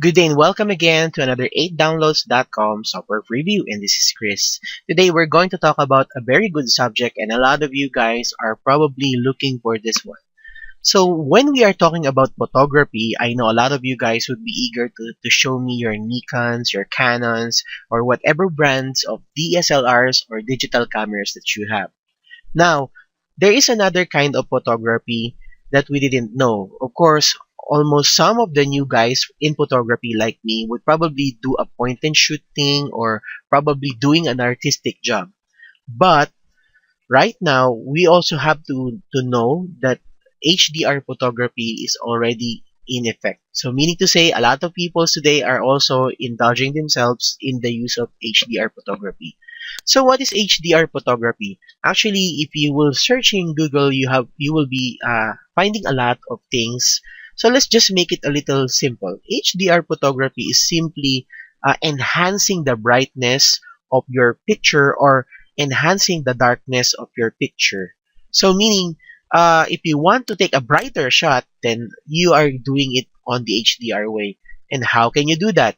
Good day and welcome again to another 8downloads.com software preview, and this is Chris. Today we're going to talk about a very good subject, and a lot of you guys are probably looking for this one. So when we are talking about photography, I know a lot of you guys would be eager to show me your Nikons, your Canons, or whatever brands of DSLRs or digital cameras that you have. Now, there is another kind of photography that we didn't know. Of course, almost some of the new guys in photography like me would probably do a point and shoot thing or probably doing an artistic job. But right now, we also have to know that HDR photography is already in effect. So meaning to say, a lot of people today are also indulging themselves in the use of HDR photography. So what is HDR photography? Actually, if you will search in Google, you will be finding a lot of things. So let's just make it a little simple. HDR photography is simply enhancing the brightness of your picture or enhancing the darkness of your picture. So meaning, if you want to take a brighter shot, then you are doing it on the HDR way. And how can you do that?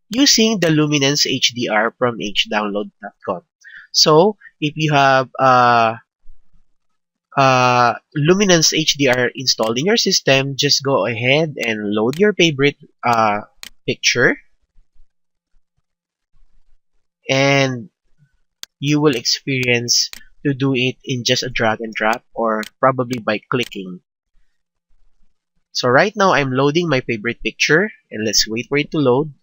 Using the Luminance HDR from hdownload.com. So if you have Luminance HDR installed in your system, just go ahead and load your favorite picture, and you will experience to do it in just a drag and drop or probably by clicking. So right now I'm loading my favorite picture, and let's wait for it to load,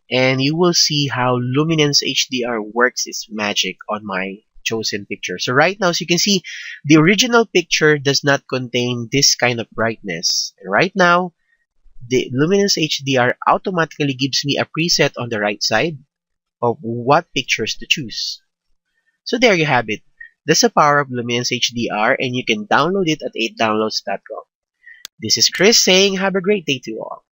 and you will see how Luminance HDR works its magic on my chosen picture. So right now, as you can see, the original picture does not contain this kind of brightness. And right now, the Luminance HDR automatically gives me a preset on the right side of what pictures to choose. So there you have it. That's the power of Luminance HDR, and you can download it at 8downloads.com. This is Chris saying have a great day to all.